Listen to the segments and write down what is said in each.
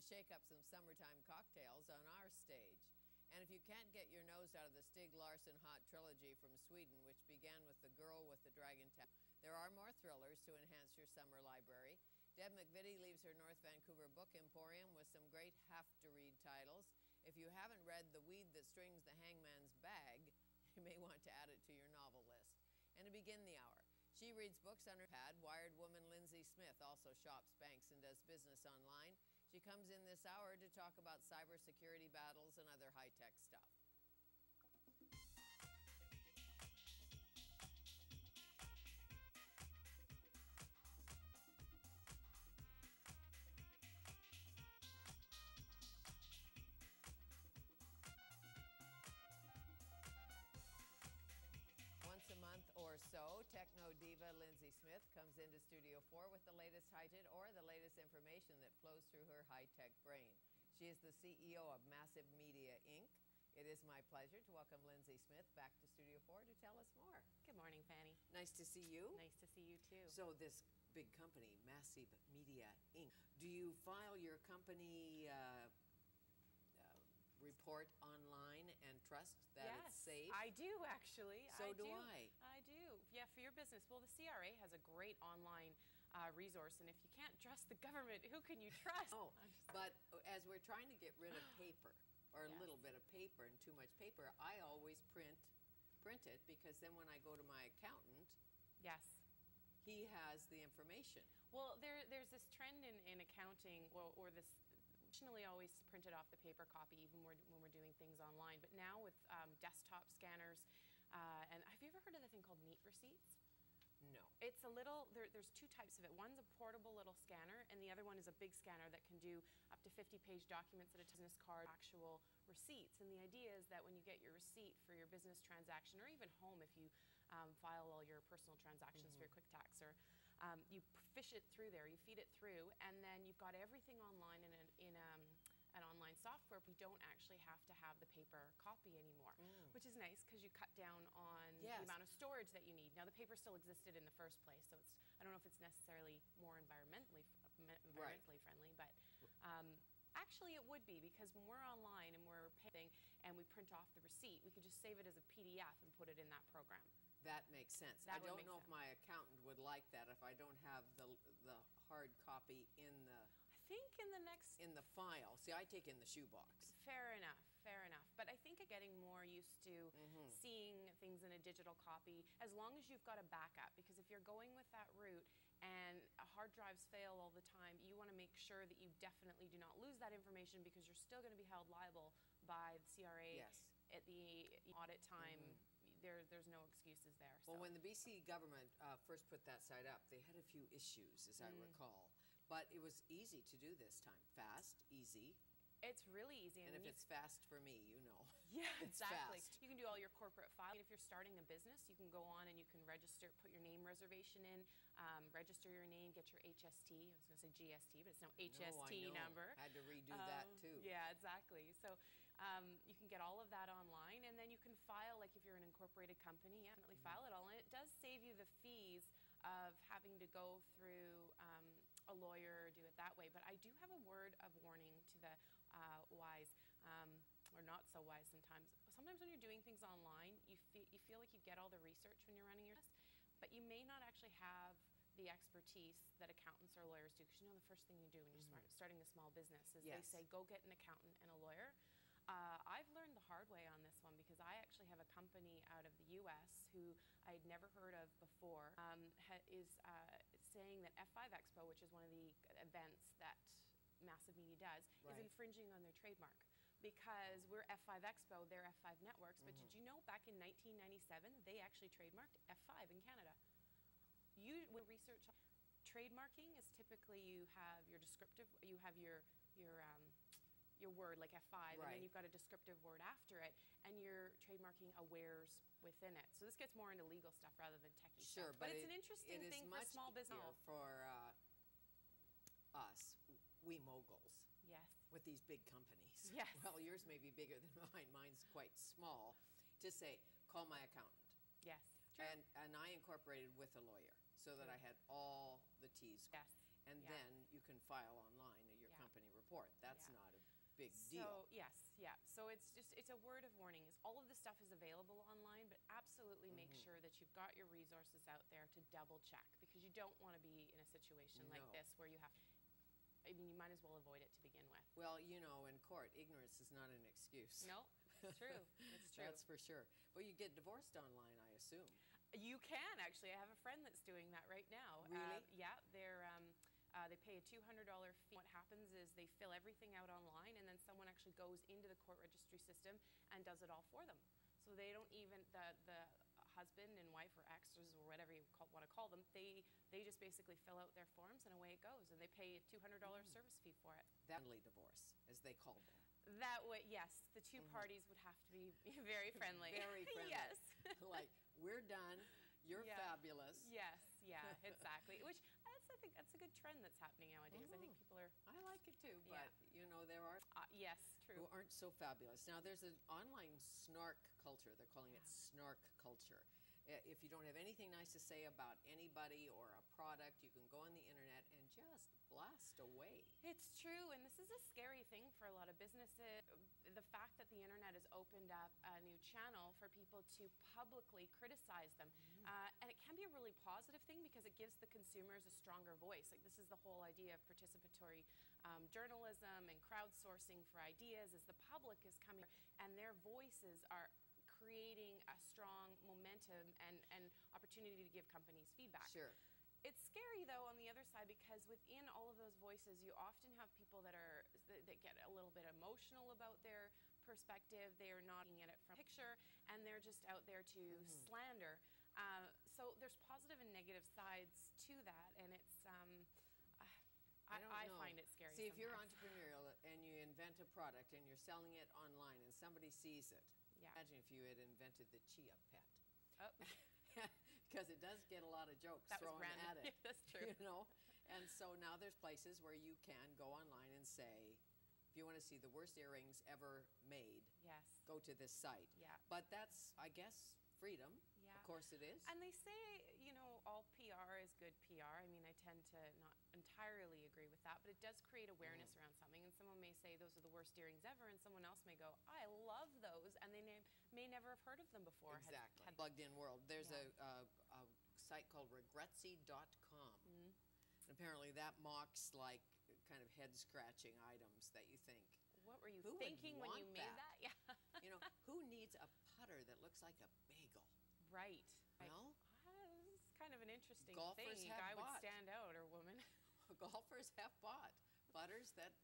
to shake up some summertime cocktails on our stage. And if you can't get your nose out of the Stieg Larsson hot trilogy from Sweden, which began with The Girl with the Dragon Tattoo, there are more thrillers to enhance your summer library. Deb McVitie leaves her North Vancouver book emporium with some great have-to-read titles. If you haven't read The Weed That Strings the Hangman's Bag, you may want to add it to your novel list. And to begin the hour, she reads books on her pad. Wired woman Lindsay Smith also shops, banks, and does business online. She comes in this hour to talk about cybersecurity battles and other high-tech stuff. Once a month or so, techno diva Lindsay Smith comes into Studio 4 with the latest high-tech or the latest information that flows through her high-tech brain. She is the CEO of Massive Media, Inc. It is my pleasure to welcome Lindsay Smith back to Studio 4 to tell us more. Good morning, Fanny. Nice to see you. Nice to see you, too. So this big company, Massive Media, Inc., do you file your company report online and trust that it's safe? Yes, I do, actually. So do I. I do. Yeah, for your business. Well, the CRA has a great online resource, and if you can't trust the government, who can you trust? Oh, but as we're trying to get rid of paper, or Yes. a little bit of paper and too much paper, I always print it, because then when I go to my accountant, Yes. he has the information. Well, there's this trend in accounting, or this traditionally always printed off the paper copy, even when we're doing things online. But now with desktop scanners, and have you ever heard of the thing called Neat Receipts? No. It's a little, there's two types of it. One's a portable little scanner, and the other one is a big scanner that can do up to 50-page documents at a business card, actual receipts. And the idea is that when you get your receipt for your business transaction, or even home if you file all your personal transactions for your quick tax, or you fish it through there, you feed it through, and then you've got everything online in an online software. We don't actually have to have the paper copy anymore, which is nice because you cut down on the amount of storage that you need. Now, the paper still existed in the first place, so I don't know if it's necessarily more environmentally friendly, but actually it would be, because when we're online and we're paying and we print off the receipt, we could just save it as a PDF and put it in that program. That makes sense. I don't know if my accountant would like that if I don't have the hard copy in the... I think in the file. See, I take in the shoebox. Fair enough, fair enough. But I think getting more used to seeing things in a digital copy, as long as you've got a backup. Because if you're going with that route and hard drives fail all the time, you want to make sure that you definitely do not lose that information, because you're still going to be held liable by the CRA at the audit time. There's no excuses there. Well, when the BC government first put that site up, they had a few issues, as I recall. But it was easy to do this time. Fast, easy. It's really easy. And if it's fast for me, you know. Yeah, it's exactly. Fast. You can do all your corporate filing. If you're starting a business, you can go on and you can register, put your name reservation in, register your name, get your HST. I was going to say GST, but it's no HST number. I had to redo that too. Yeah, exactly. So you can get all of that online, and then you can file, like if you're an incorporated company, definitely file it all. And it does save you the fees of having to go through a lawyer or do it that way. But I do have a word of warning to the wise, or not so wise sometimes. Sometimes when you're doing things online, you feel like you get all the research when you're running your business, but you may not actually have the expertise that accountants or lawyers do. Because you know the first thing you do when you're starting a small business is they say, go get an accountant and a lawyer. I've learned the hard way on this one, because I actually have a company out of the US who I'd never heard of before, is saying that F5 Expo, which is one of the events that Massive Media does, is infringing on their trademark. Because we're F5 Expo, they're F5 Networks, but did you know back in 1997 they actually trademarked F5 in Canada? When research trademarking is typically you have your descriptive, you have your word like F5, and then you've got a descriptive word after it, and you're trademarking a where's within it. So this gets more into legal stuff rather than techie stuff. But it's an interesting thing for small business. For us, we moguls. Yes. With these big companies. Yes. Well, yours may be bigger than mine. Mine's quite small. To say, call my accountant. Yes. True. And I incorporated with a lawyer so that I had all the T's. Yes. And then you can file online your company report. That's big deal. So, yes, yeah. So it's a word of warning. Is all of this stuff is available online, but absolutely make sure that you've got your resources out there to double check, because you don't want to be in a situation like No. this where you have, I mean, you might as well avoid it to begin with. Well, you know, in court, ignorance is not an excuse. No, it's true. It's true. That's for sure. But you get divorced online, I assume. You can, actually. I have a friend that's doing that right now. Really? Yeah, they pay a $200 fee. What happens is they fill everything out online, and then someone actually goes into the court registry system and does it all for them. So they don't even, the husband and wife or exes or whatever you want to call them, they just basically fill out their forms and away it goes, and they pay a $200 service fee for it. Family divorce, as they call them. That way, yes, the two parties would have to be very friendly. Very friendly. Yes. Like, we're done. You're Yeah. fabulous. Yes, yeah, exactly. Which I think that's a good trend that's happening nowadays. I think people are. I like it too, Yeah. but you know, there are Yes, true. who aren't so fabulous. Now, there's an online snark culture. They're calling it snark culture. If you don't have anything nice to say about anybody or a product, you can go on the internet and just blast away. It's true, and this is a scary thing for a lot of businesses. The fact that the internet has opened up a new channel for people to publicly criticize them. And it can be a really positive thing because it gives the consumers a stronger voice. Like, this is the whole idea of participatory journalism and crowdsourcing for ideas, as the public is coming and their voices are creating a strong momentum and opportunity to give companies feedback. Sure. It's scary, though, on the other side, because within all of those voices, you often have people that get a little bit emotional about their perspective. They are not looking at it from a picture, and they're just out there to slander. So there's positive and negative sides to that, and it's I find it scary. See, if you're sometimes. entrepreneurial and you invent a product and you're selling it online and somebody sees it, Yeah. imagine if you had invented the chia pet. Oh. Because it does get a lot of jokes That was thrown random. at it. That's true. You know? And so now there's places where you can go online and say, if you want to see the worst earrings ever made, Yes. go to this site. Yeah. But that's, I guess, freedom. Yeah. Of course it is. And they say, you know, all PR is good PR. I mean, I tend to not entirely agree with that, but it does create awareness around something. And someone may say those are the worst earrings ever, and someone else may go, I love those, and they may never have heard of them before. Exactly. Plugged in world. There's Yeah. a site called regretsy.com. And apparently that mocks like kind of head scratching items that you think, What were you who would thinking when you want made that? that? Yeah. You know, who needs a putter that looks like a bagel? Right. Well, It's kind of an interesting golfers thing. A have guy would bought. stand out, or woman. golfers have bought putters that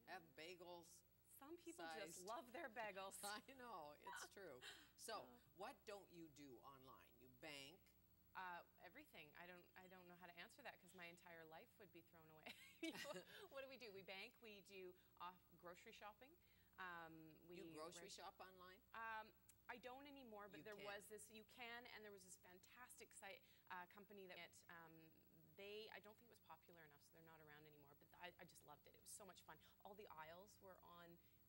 have bagels. Some people just Sized. love their bagels. I know, it's true. So, what don't you do online? You bank. Everything. I don't know how to answer that because my entire life would be thrown away. You know, what do? We bank. We do grocery shopping. You grocery shop online? I don't anymore, but You there can. was this. You can, and there was this fantastic site company that I don't think it was popular enough, so they're not around anymore. But I just loved it. It was so much fun. All the aisles were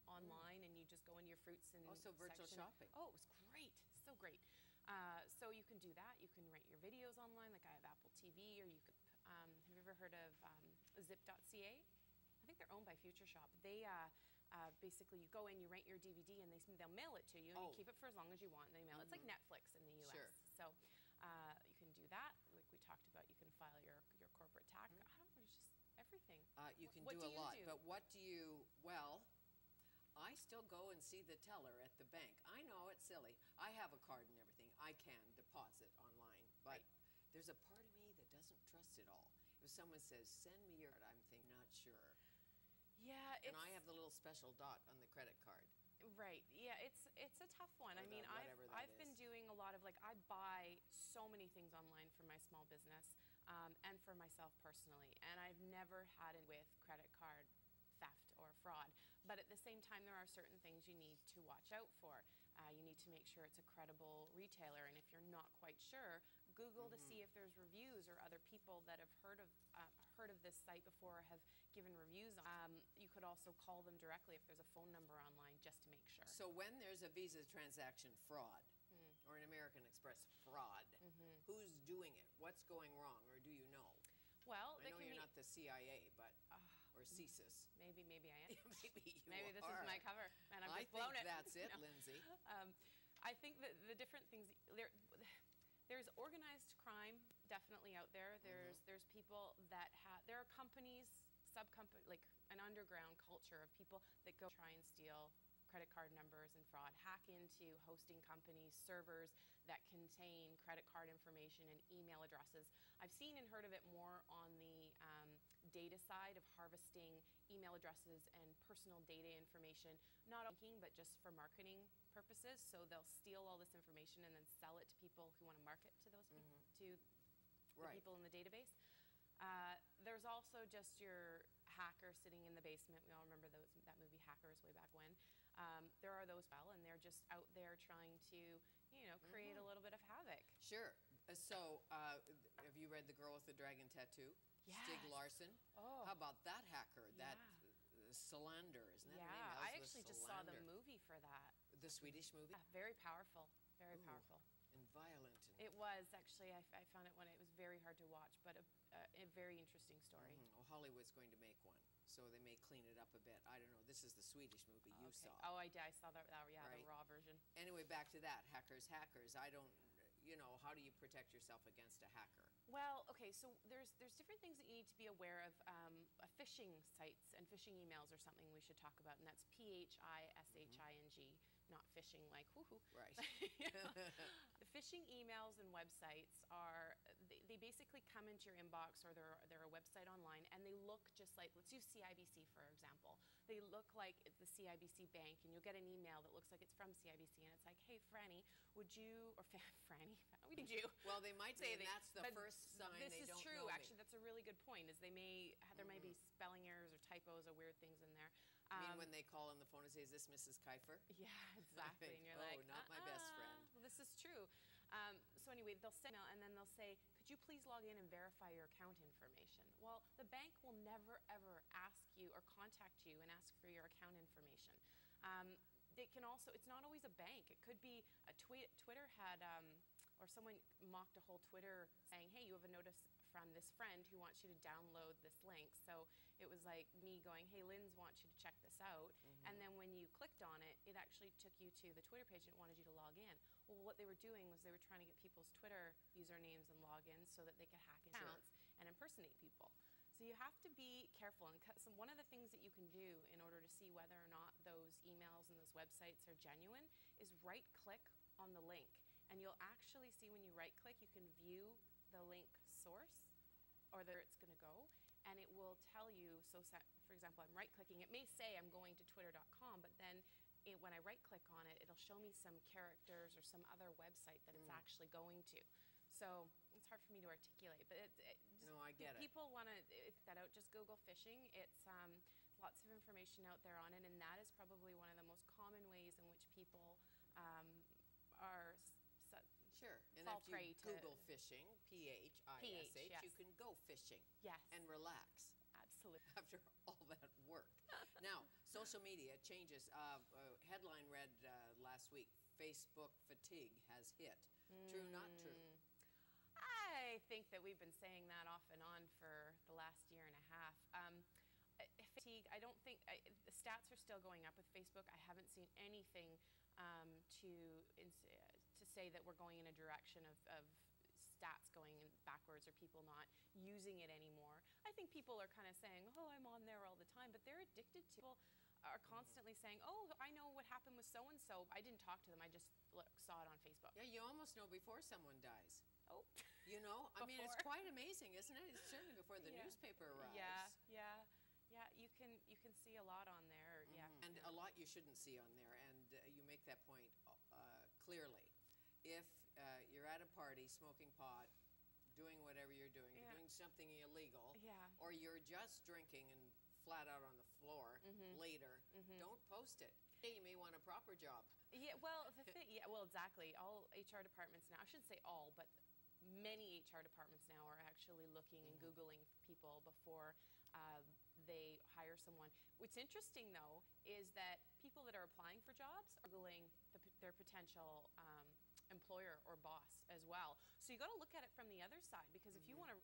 online, and you just go into your fruits and Also virtual section. shopping. Oh, it was great. So great. So you can do that. You can rent your videos online, like I have Apple TV, or you could. Have you ever heard of Zip.ca? I think they're owned by Future Shop. They basically you go in, you rent your DVD, and they'll mail it to you, and you keep it for as long as you want. And they mail it. It's like Netflix in the U.S. Sure. So you can do that. Like we talked about, you can file your corporate tax. I don't know, it's just everything. You can What do do a you lot. do? But what do you, well, I still go and see the teller at the bank. I know it's silly. I have a card and everything. I can deposit online. But there's a part of me that doesn't trust it all. If someone says, send me your, I'm thinking, not sure. Yeah, And I have the little special dot on the credit card. Right. Yeah, it's a tough one. Or I mean, whatever that I've been is. doing a lot of I buy so many things online for my small business and for myself personally, and I've never had it with credit card theft or fraud. But at the same time, there are certain things you need to watch out for. You need to make sure it's a credible retailer, and if you're not quite sure, Google to see if there's reviews or other people that have heard of this site before or have given reviews. You could also call them directly if there's a phone number online just to make sure. So when there's a Visa transaction fraud or an American Express fraud, who's doing it? What's going wrong, or do you know? Well, I know you're not the CIA, but or CSIS. Maybe I am. Maybe this is my cover, and I've just blown it. That's it, No. Lindsay. I think that the different things there's organized crime definitely out there. There's people that there are companies, like an underground culture of people that go try and steal credit card numbers and fraud, hack into hosting companies' servers that contain credit card information and email addresses. I've seen and heard of it more on the data side of harvesting email addresses and personal data information, not only but just for marketing purposes. So they'll steal all this information and then sell it to people who want to market to those people, to the people in the database. There's also just your hacker sitting in the basement. We all remember that movie Hackers way back when. There are those and they're just out there trying to, create a little bit of havac. Sure. So, have you read The Girl with the Dragon Tattoo? Yes. Stieg Larsson. Oh. How about that hacker? That Solander, isn't that her name? I actually just saw the movie for that. The Swedish movie? Yeah, very powerful. Very powerful. And violent. It was, actually. I found it when it was very hard to watch, but a very interesting story. Well, Hollywood's going to make one, so they may clean it up a bit. I don't know. This is the Swedish movie you saw. Oh, I saw that. Yeah, right? The raw version. Anyway, back to that. Hackers. I don't, how do you protect yourself against a hacker? Well, okay, so there's different things that you need to be aware of. Phishing sites and phishing emails are something we should talk about, and that's phishing, not phishing like woohoo. Right. The phishing emails and websites they basically come into your inbox, or they're a website online, and they look just like, let's use CIBC for example. They look like the CIBC bank, and you'll get an email that looks like it's from CIBC, and it's like, hey, Franny, would you, or Franny, would you? Well, they might say that's the first sign they don't know. This is true, actually. That's a really good point. Is there may be spelling errors or typos or weird things in there. I mean, when they call on the phone and say, "Is this Mrs. Keifer?" Yeah, exactly. And you're like, not my best friend. Well, this is true. So anyway, they'll send email, and then they'll say, could you please log in and verify your account information? Well, the bank will never, ever ask you or contact you and ask for your account information. They can also, it's not always a bank. It could be a Twitter had, or someone mocked a whole Twitter saying, hey, you have a notice from this friend who wants you to download this link. So it was like me going, hey, Linz wants you to check this out. And then when you clicked on it, it actually took you to the Twitter page and it wanted you to log in. Well, what they were doing was they were trying to get people's Twitter usernames and logins so that they could hack accounts and impersonate people. So you have to be careful. And so one of the things that you can do in order to see whether or not those emails and those websites are genuine is right-click on the link. And you'll actually see when you right-click, you can view the link source or where it's going to go. And it will tell you, so for example, I'm right-clicking. It may say I'm going to twitter.com, but then when I right-click on it, it'll show me some characters or some other website that it's actually going to. So it's hard for me to articulate, but no, I get it. People want to that out. Just Google phishing. It's lots of information out there on it, and that is probably one of the most common ways in which people are sure. And fall if prey you to Google phishing, PHISH, yes. you can go fishing. Yes. And relax. Absolutely. After all that work. Now, social media changes. Headline read last week, Facebook fatigue has hit. True, not true? I think that we've been saying that off and on for the last year and a half. Fatigue, I don't think, the stats are still going up with Facebook. I haven't seen anything to say that we're going in a direction of stats going backwards or people not using it anymore. I think people are kind of saying, oh, I'm on there all the time, but they're addicted to it. People are constantly saying, oh, I know what happened with so-and-so. I didn't talk to them. I just saw it on Facebook. Yeah, you almost know before someone dies. Oh. You know? I mean, it's quite amazing, isn't it? It's certainly before the newspaper arrives. Yeah. You can see a lot on there. And a lot you shouldn't see on there. And you make that point clearly. If you're at a party smoking pot, doing whatever you're doing, you're doing something illegal, or you're just drinking and flat out on the floor later, don't post it. Hey, you may want a proper job. Yeah, well, exactly. All HR departments now, I shouldn't say all, but many HR departments now are actually looking and Googling people before they hire someone. What's interesting, though, is that people that are applying for jobs are Googling their potential employer or boss as well. So you got to look at it from the other side, because if you want to,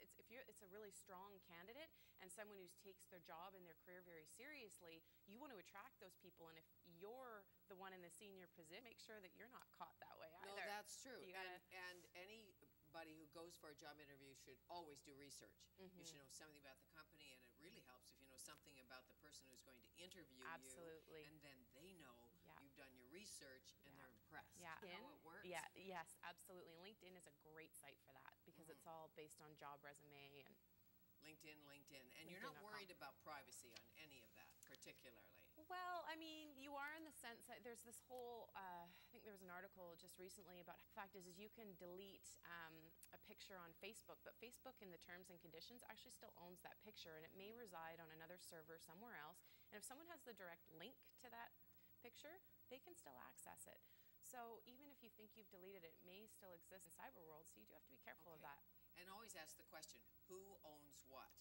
it's a really strong candidate and someone who takes their job and their career very seriously, you want to attract those people. And if you're the one in the senior position, make sure that you're not caught that way either. No, that's true. You gotta, and anybody who goes for a job interview should always do research. You should know something about the company, and it really helps if you know something about the person who's going to interview absolutely. you, and then they know you've done your research and they're impressed. Yeah. How it works. Yeah, yes, absolutely. And LinkedIn is a great site for that, because it's all based on job resume and LinkedIn. And you're not worried about privacy on any of that particularly? Well, I mean, you are, in the sense that there's this whole, I think there was an article just recently about, the fact is you can delete a picture on Facebook, but Facebook in the terms and conditions actually still owns that picture, and it may reside on another server somewhere else. And if someone has the direct link to that picture, they can still access it. So even if you think you've deleted it, it may still exist in cyber world, so you do have to be careful of that. And always ask the question, who owns what?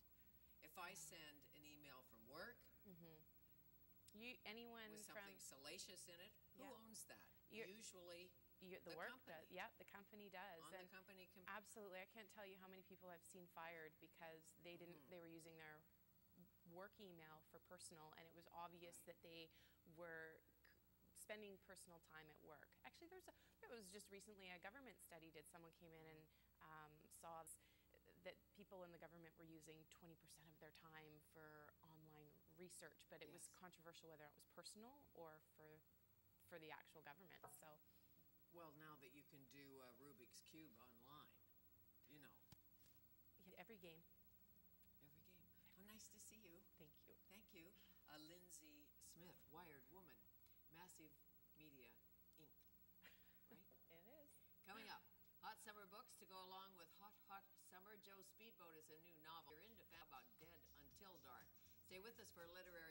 If I send an email from work, anyone with something salacious in it, who owns that? Usually the work company. The company does. On the company computer. Absolutely. I can't tell you how many people I've seen fired because they didn't. They were using their work email for personal, and it was obvious that they were spending personal time at work. Actually, there was just recently a government study did. Someone came in and saw that people in the government were using 20% of their time for online research, but it was controversial whether it was personal or for the actual government. So, well, now that you can do Rubik's Cube online, you know. Every game. How nice to see you. Thank you. Thank you. Lindsay Smith, Wired Woman, Massive Media, Inc. Right? It is. Coming up, hot summer books to go along with Hot Summer. Joe's Speedboat is a new novel. You're into about Dead Until Dark. Stay with us for a literary